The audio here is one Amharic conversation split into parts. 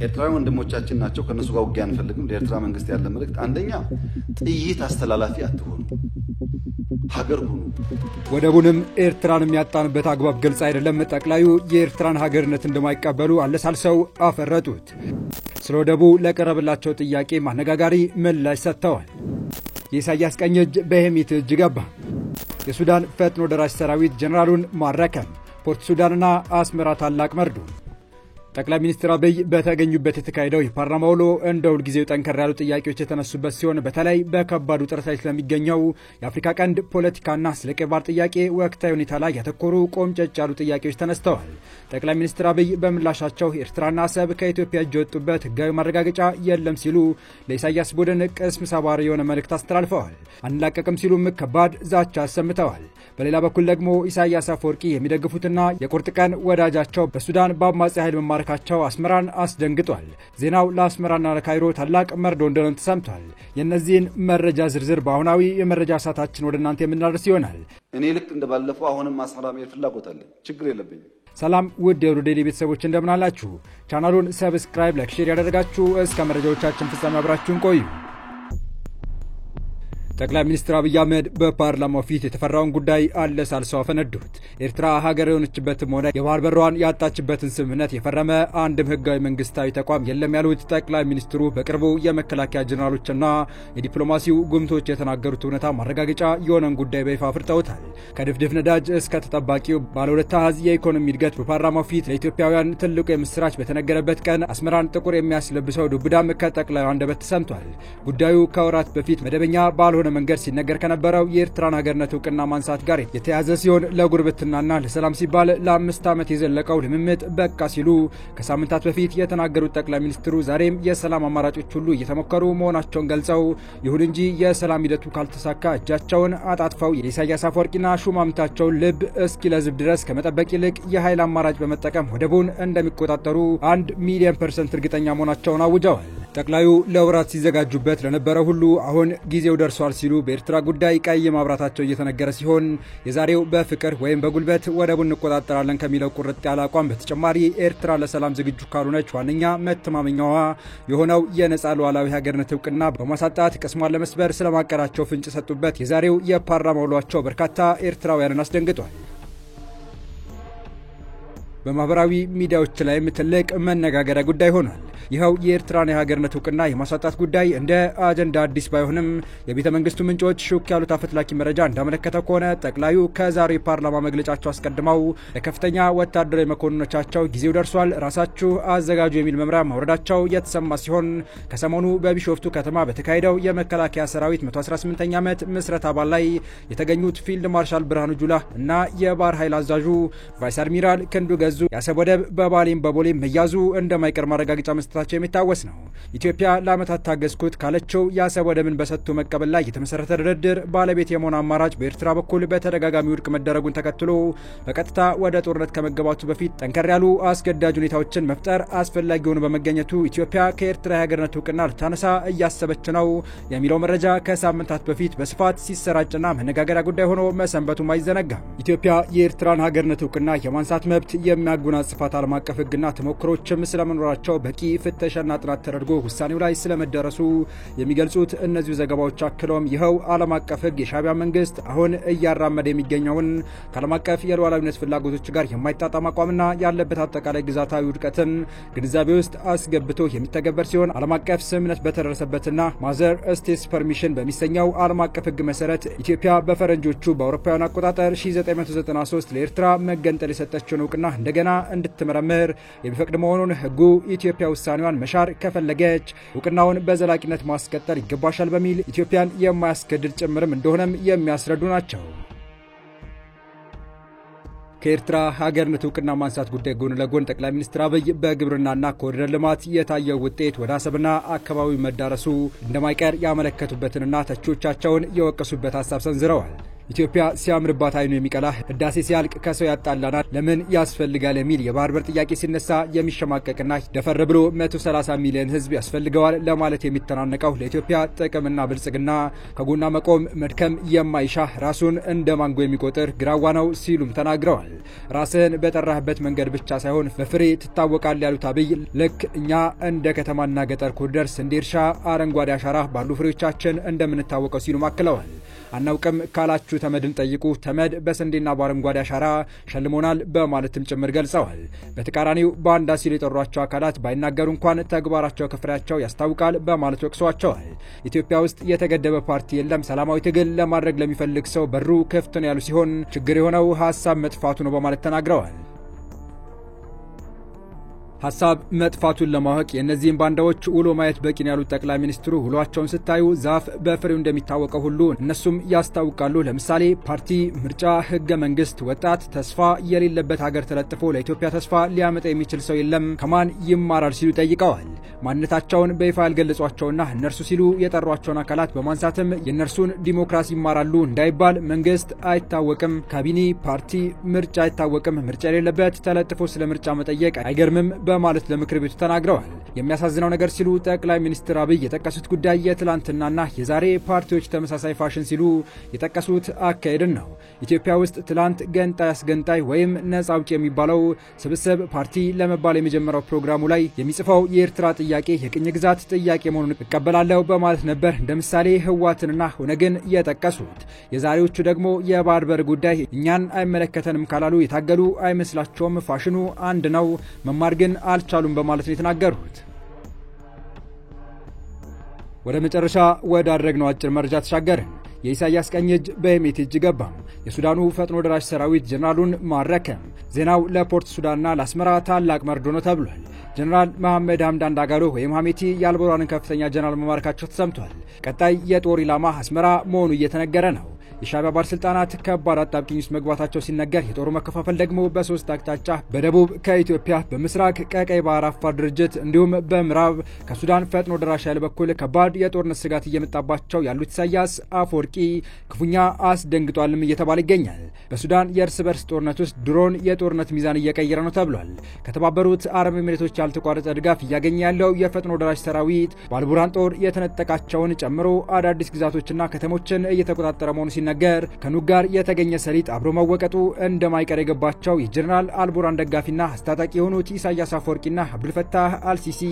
ኤርትራ ወንድሞቻችን ናቸው ከነሱ ጋር ውጊያ አንፈልግም ለኤርትራ መንግስት ያለ መልእክት አንደኛ ጥይት አስተላላፊ አትሆኑ ሀገር ሁኑ ወደቡንም ኤርትራን የሚያጣንበት አግባብ ግልጽ አይደለም ጠቅላዩ የኤርትራን ሀገርነት እንደማይቀበሉ አለሳልሰው አፈረጡት ስለ ወደቡ ለቀረበላቸው ጥያቄ ማነጋጋሪ ምላሽ ሰጥተዋል የኢሳያስ ቀኝ እጅ በሄሚት እጅ ገባ የሱዳን ፈጥኖ ደራሽ ሰራዊት ጀነራሉን ማረከ ፖርት ሱዳንና አስመራ ታላቅ መርዶ ጠቅላይ ሚኒስትር አብይ በተገኙበት የተካሄደው የፓርላማ ውሎ እንደ ሁል ጊዜው ጠንከር ያሉ ጥያቄዎች የተነሱበት ሲሆን በተለይ በከባዱ ጥረት ላይ ስለሚገኘው የአፍሪካ ቀንድ ፖለቲካና ስለ ቀይ ባህር ጥያቄ ወቅታዊ ሁኔታ ላይ ያተኮሩ ቆምጨጭ ያሉ ጥያቄዎች ተነስተዋል ጠቅላይ ሚኒስትር አብይ በምላሻቸው ኤርትራና አሰብ ከኢትዮጵያ እጅ ወጡበት ህጋዊ ማረጋገጫ የለም ሲሉ ለኢሳያስ ቡድን ቅስም ሰባሪ የሆነ መልእክት አስተላልፈዋል አንላቀቅም ሲሉም ከባድ ዛቻ አሰምተዋል በሌላ በኩል ደግሞ ኢሳያስ አፈወርቂ የሚደግፉትና የቁርጥ ቀን ወዳጃቸው በሱዳን በአማጺ ኃይል መማረካቸው አስመራን አስደንግጧል ዜናው ለአስመራና ለካይሮ ታላቅ መርዶ እንደሆነ ተሰምቷል የነዚህን መረጃ ዝርዝር በአሁናዊ የመረጃ ሰዓታችን ወደ እናንተ የምናደርስ ይሆናል እኔ ልክ እንደባለፈው አሁንም አስመራ መሄድ ፍላጎት አለኝ ችግር የለብኝም ሰላም ውድ የሩዴሊ ቤተሰቦች እንደምን አላችሁ ቻናሉን ሰብስክራይብ ላይክ ሼር ያደረጋችሁ እስከ መረጃዎቻችን ፍጻሜ አብራችሁን ቆዩ ጠቅላይ ሚኒስትር አብይ አህመድ በፓርላማው ፊት የተፈራውን ጉዳይ አለሳልሰው አፈነዱት ኤርትራ ሀገር የሆነችበትም ሆነ የባህር በሯን ያጣችበትን ስምምነት የፈረመ አንድም ህጋዊ መንግስታዊ ተቋም የለም ያሉት ጠቅላይ ሚኒስትሩ በቅርቡ የመከላከያ ጀነራሎችና የዲፕሎማሲው ጉምቶች የተናገሩት እውነታ ማረጋገጫ የሆነን ጉዳይ በይፋ አፍርጠውታል ከድፍድፍ ነዳጅ እስከ ተጠባቂው ባለ ሁለት አሃዝ የኢኮኖሚ እድገት በፓርላማው ፊት ለኢትዮጵያውያን ትልቁ የምስራች በተነገረበት ቀን አስመራን ጥቁር የሚያስለብሰው ዱብዳም ከጠቅላዩ አንደበት ተሰምቷል ጉዳዩ ከወራት በፊት መደበኛ ባልሆነ መንገድ ሲነገር ከነበረው የኤርትራን ሀገርነት ዕውቅና ማንሳት ጋር የተያዘ ሲሆን ለጉርብትናና ለሰላም ሲባል ለ5 ዓመት የዘለቀው ልምምጥ በቃ ሲሉ ከሳምንታት በፊት የተናገሩት ጠቅላይ ሚኒስትሩ ዛሬም የሰላም አማራጮች ሁሉ እየተሞከሩ መሆናቸውን ገልጸው ይሁን እንጂ የሰላም ሂደቱ ካልተሳካ እጃቸውን አጣጥፈው የኢሳያስ አፈወርቂና ሹማምንታቸውን ልብ እስኪለዝብ ድረስ ከመጠበቅ ይልቅ የኃይል አማራጭ በመጠቀም ወደቡን እንደሚቆጣጠሩ 1 ሚሊዮን % እርግጠኛ መሆናቸውን አውጀዋል ጠቅላዩ ለወራት ሲዘጋጁበት ለነበረ ሁሉ አሁን ጊዜው ደርሷል ሲሉ በኤርትራ ጉዳይ ቀይ ማብራታቸው እየተነገረ ሲሆን የዛሬው በፍቅር ወይም በጉልበት ወደቡን እንቆጣጠራለን ከሚለው ቁርጥ ያለ አቋም በተጨማሪ ኤርትራ ለሰላም ዝግጁ ካልሆነች ዋነኛ መተማመኛዋ የሆነው የነጻ ሉዓላዊ ሀገርነት ዕውቅና በማሳጣት ቅስሟን ለመስበር ስለማቀዳቸው ፍንጭ ሰጡበት የዛሬው የፓርላማ ውሏቸው በርካታ ኤርትራውያንን አስደንግጧል በማህበራዊ ሚዲያዎች ላይ ትልቅ መነጋገሪያ ጉዳይ ሆኗል ይኸው የኤርትራን የሀገርነት ዕውቅና የማሳጣት ጉዳይ እንደ አጀንዳ አዲስ ባይሆንም የቤተ መንግስቱ ምንጮች ሹክ ያሉት አፈትላኪ መረጃ እንዳመለከተው ከሆነ ጠቅላዩ ከዛሬ ፓርላማ መግለጫቸው አስቀድመው ለከፍተኛ ወታደራዊ መኮንኖቻቸው ጊዜው ደርሷል ራሳችሁ አዘጋጁ የሚል መምሪያ ማውረዳቸው የተሰማ ሲሆን ከሰሞኑ በቢሾፍቱ ከተማ በተካሄደው የመከላከያ ሰራዊት 118ኛ ዓመት ምስረት አባል ላይ የተገኙት ፊልድ ማርሻል ብርሃኑ ጁላ እና የባህር ኃይል አዛዡ ቫይስ አድሚራል ክንዱ የአሰብ ወደብ በባሌም በቦሌም መያዙ እንደማይቀር ማረጋገጫ መስጠታቸው የሚታወስ ነው ኢትዮጵያ ለዓመታት ታገስኩት ካለችው የአሰብ ወደብን በሰጥቶ መቀበል ላይ የተመሰረተ ድርድር ባለቤት የመሆን አማራጭ በኤርትራ በኩል በተደጋጋሚ ውድቅ መደረጉን ተከትሎ በቀጥታ ወደ ጦርነት ከመገባቱ በፊት ጠንከር ያሉ አስገዳጅ ሁኔታዎችን መፍጠር አስፈላጊ ሆኖ በመገኘቱ ኢትዮጵያ ከኤርትራ የሀገርነት ዕውቅና ልታነሳ እያሰበች ነው የሚለው መረጃ ከሳምንታት በፊት በስፋት ሲሰራጭና መነጋገሪያ ጉዳይ ሆኖ መሰንበቱም አይዘነጋም ኢትዮጵያ የኤርትራን ሀገርነት ዕውቅና የማንሳት መብት የሚያጎናጽፋት ዓለም አቀፍ ሕግና ተሞክሮችም ስለመኖራቸው በቂ ፍተሻና ጥናት ተደርጎ ውሳኔው ላይ ስለመደረሱ የሚገልጹት እነዚህ ዘገባዎች አክለውም ይኸው ዓለም አቀፍ ሕግ የሻዕቢያ መንግስት አሁን እያራመደ የሚገኘውን ከዓለም አቀፍ የሉዓላዊነት ፍላጎቶች ጋር የማይጣጣም አቋምና ያለበት አጠቃላይ ግዛታዊ ውድቀትን ግንዛቤ ውስጥ አስገብቶ የሚተገበር ሲሆን ዓለም አቀፍ ስምምነት በተደረሰበትና ማዘር ስቴትስ ፐርሚሽን በሚሰኘው ዓለም አቀፍ ሕግ መሰረት ኢትዮጵያ በፈረንጆቹ በአውሮፓውያን አቆጣጠር 1993 ለኤርትራ መገንጠል የሰጠችውን ዕውቅና እንደገና እንድትመረምር የሚፈቅድ መሆኑን ህጉ ኢትዮጵያ ውሳኔዋን መሻር ከፈለገች ዕውቅናውን በዘላቂነት ማስቀጠል ይገባሻል በሚል ኢትዮጵያን የማያስገድድ ጭምርም እንደሆነም የሚያስረዱ ናቸው ከኤርትራ ሀገርነት ዕውቅና ማንሳት ጉዳይ ጎን ለጎን ጠቅላይ ሚኒስትር አብይ በግብርናና ኮሪደር ልማት የታየው ውጤት ወደ አሰብና አካባቢው መዳረሱ እንደማይቀር ያመለከቱበትንና ተቾቻቸውን የወቀሱበት ሐሳብ ሰንዝረዋል ኢትዮጵያ ሲያምርባት አይኑ የሚቀላ ህዳሴ ሲያልቅ ከሰው ያጣላናል ለምን ያስፈልጋል የሚል የባህር በር ጥያቄ ሲነሳ የሚሸማቀቅና ደፈር ብሎ 130 ሚሊዮን ህዝብ ያስፈልገዋል ለማለት የሚተናነቀው ለኢትዮጵያ ጥቅምና ብልጽግና ከጎና መቆም መድከም የማይሻ ራሱን እንደ ማንጎ የሚቆጥር ግራዋ ነው ሲሉም ተናግረዋል። ራስን በጠራህበት መንገድ ብቻ ሳይሆን በፍሬ ትታወቃል ያሉት አብይ ልክ እኛ እንደ ከተማና ገጠር ኮሪደርስ እንደ እርሻ አረንጓዴ አሻራ ባሉ ፍሬዎቻችን እንደምንታወቀው ሲሉ ማክለዋል። አናውቅም ካላችሁ ተመድን ጠይቁ፣ ተመድ በስንዴና በአረንጓዴ አሻራ ሸልሞናል በማለትም ጭምር ገልጸዋል። በተቃራኒው ባንዳ ሲሉ የጠሯቸው አካላት ባይናገሩ እንኳን ተግባራቸው ከፍሬያቸው ያስታውቃል በማለት ወቅሰዋቸዋል። ኢትዮጵያ ውስጥ የተገደበ ፓርቲ የለም፣ ሰላማዊ ትግል ለማድረግ ለሚፈልግ ሰው በሩ ክፍት ነው ያሉ ሲሆን ችግር የሆነው ሀሳብ መጥፋቱ ነው በማለት ተናግረዋል። ሐሳብ መጥፋቱን ለማወቅ የነዚህን ባንዳዎች ውሎ ማየት በቂ ነው ያሉት ጠቅላይ ሚኒስትሩ ውሏቸውን ስታዩ ዛፍ በፍሬው እንደሚታወቀው ሁሉ እነሱም ያስታውቃሉ። ለምሳሌ ፓርቲ፣ ምርጫ፣ ህገ መንግስት፣ ወጣት፣ ተስፋ የሌለበት ሀገር ተለጥፎ ለኢትዮጵያ ተስፋ ሊያመጣ የሚችል ሰው የለም ከማን ይማራል ሲሉ ጠይቀዋል። ማንነታቸውን በይፋ ያልገለጿቸውና እነርሱ ሲሉ የጠሯቸውን አካላት በማንሳትም የእነርሱን ዲሞክራሲ ይማራሉ እንዳይባል መንግስት አይታወቅም፣ ካቢኔ፣ ፓርቲ፣ ምርጫ አይታወቅም፣ ምርጫ የሌለበት ተለጥፎ ስለ ምርጫ መጠየቅ አይገርምም በማለት ለምክር ቤቱ ተናግረዋል። የሚያሳዝነው ነገር ሲሉ ጠቅላይ ሚኒስትር አብይ የጠቀሱት ጉዳይ የትላንትናና የዛሬ ፓርቲዎች ተመሳሳይ ፋሽን ሲሉ የጠቀሱት አካሄድን ነው። ኢትዮጵያ ውስጥ ትላንት ገንጣይ አስገንጣይ ወይም ነጻ አውጪ የሚባለው ስብስብ ፓርቲ ለመባል የመጀመሪያው ፕሮግራሙ ላይ የሚጽፈው የኤርትራ ጥያቄ የቅኝ ግዛት ጥያቄ መሆኑን እቀበላለሁ በማለት ነበር እንደ ምሳሌ ህወሓትንና ኦነግን የጠቀሱት። የዛሬዎቹ ደግሞ የባህር በር ጉዳይ እኛን አይመለከተንም ካላሉ የታገሉ አይመስላቸውም፣ ፋሽኑ አንድ ነው፣ መማር ግን አልቻሉም በማለት ነው የተናገሩት። ወደ መጨረሻ ወዳደረግነው አጭር መረጃ ተሻገርን። የኢሳያስ ቀኝ እጅ በየሜት እጅ ገባ። የሱዳኑ ፈጥኖ ደራሽ ሰራዊት ጀነራሉን ማረከ። ዜናው ለፖርት ሱዳንና ለአስመራ ታላቅ መርዶ ነው ተብሏል። ጀነራል መሐመድ ሐምዳን ዳጋሎ ወይም ሐሜቲ የአልቡርሃንን ከፍተኛ ጀነራል መማረካቸው ተሰምቷል። ቀጣይ የጦር ኢላማ አስመራ መሆኑ እየተነገረ ነው። የሻዕቢያ ባለስልጣናት ከባድ አጣብቂኝ ውስጥ መግባታቸው ሲነገር የጦሩ መከፋፈል ደግሞ በሶስት አቅጣጫ በደቡብ ከኢትዮጵያ፣ በምስራቅ ከቀይ ባህር አፋር ድርጅት እንዲሁም በምዕራብ ከሱዳን ፈጥኖ ደራሽ ኃይል በኩል ከባድ የጦርነት ስጋት እየመጣባቸው ያሉት ኢሳያስ አፈወርቂ ክፉኛ አስደንግጧልም እየተባለ ይገኛል። በሱዳን የእርስ በርስ ጦርነት ውስጥ ድሮን የጦርነት ሚዛን እየቀየረ ነው ተብሏል። ከተባበሩት አረብ ኤሚሬቶች ያልተቋረጠ ድጋፍ እያገኘ ያለው የፈጥኖ ደራሽ ሰራዊት በአልቡርሃን ጦር የተነጠቃቸውን ጨምሮ አዳዲስ ግዛቶችና ከተሞችን እየተቆጣጠረ መሆኑ ሲነገር ከኑግ ጋር የተገኘ ሰሊጥ አብሮ መወቀጡ እንደማይቀር የገባቸው የጀነራል አልቡርሃን ደጋፊና አስታጣቂ የሆኑት ኢሳያስ አፈወርቂና አብዱልፈታህ አልሲሲ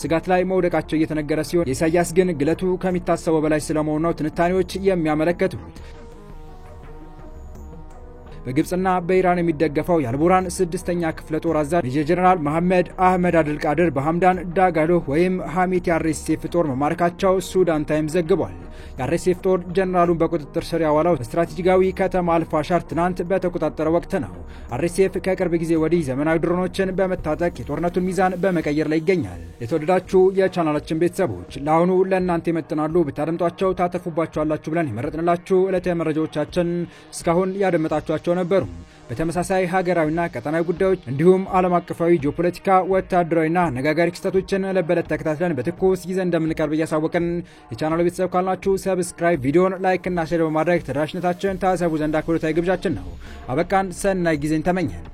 ስጋት ላይ መውደቃቸው እየተነገረ ሲሆን የኢሳያስ ግን ግለቱ ከሚታሰበው በላይ ስለመሆኑ ነው ትንታኔዎች የሚያመለክቱት። በግብጽና በኢራን የሚደገፈው የአልቡርሃን 6ኛ ክፍለ ጦር አዛዥ ሜጀር ጀነራል መሐመድ አህመድ አድል ቃድር በሐምዳን ዳጋሎ ወይም ሐሜቲ አርኤስኤፍ ጦር መማረካቸው ሱዳን ታይምስ ዘግቧል። የአርኤስኤፍ ጦር ጀነራሉን በቁጥጥር ስር ያዋለው ስትራቴጂካዊ ከተማ አልፋሻር ትናንት በተቆጣጠረ ወቅት ነው። አርኤስኤፍ ከቅርብ ጊዜ ወዲህ ዘመናዊ ድሮኖችን በመታጠቅ የጦርነቱን ሚዛን በመቀየር ላይ ይገኛል። የተወደዳችሁ የቻናላችን ቤተሰቦች ለአሁኑ ለእናንተ ይመጥናሉ ብታደምጧቸው ታተርፉባቸዋላችሁ ብለን የመረጥንላችሁ ዕለታዊ መረጃዎቻችን እስካሁን ያደመጣችኋቸው ነበሩ። በተመሳሳይ ሀገራዊና ቀጠናዊ ጉዳዮች እንዲሁም ዓለም አቀፋዊ ጂኦፖለቲካ፣ ወታደራዊና አነጋጋሪ ክስተቶችን ለበለት ተከታትለን በትኩስ ይዘን እንደምንቀርብ እያሳወቅን የቻናሉ ቤተሰብ ካልናችሁ ሰብስክራይብ፣ ቪዲዮን ላይክ እና ሼር በማድረግ ተደራሽነታችን ታሰቡ ዘንድ አክብሮታዊ ግብዣችን ነው። አበቃን። ሰናይ ጊዜን ተመኘን።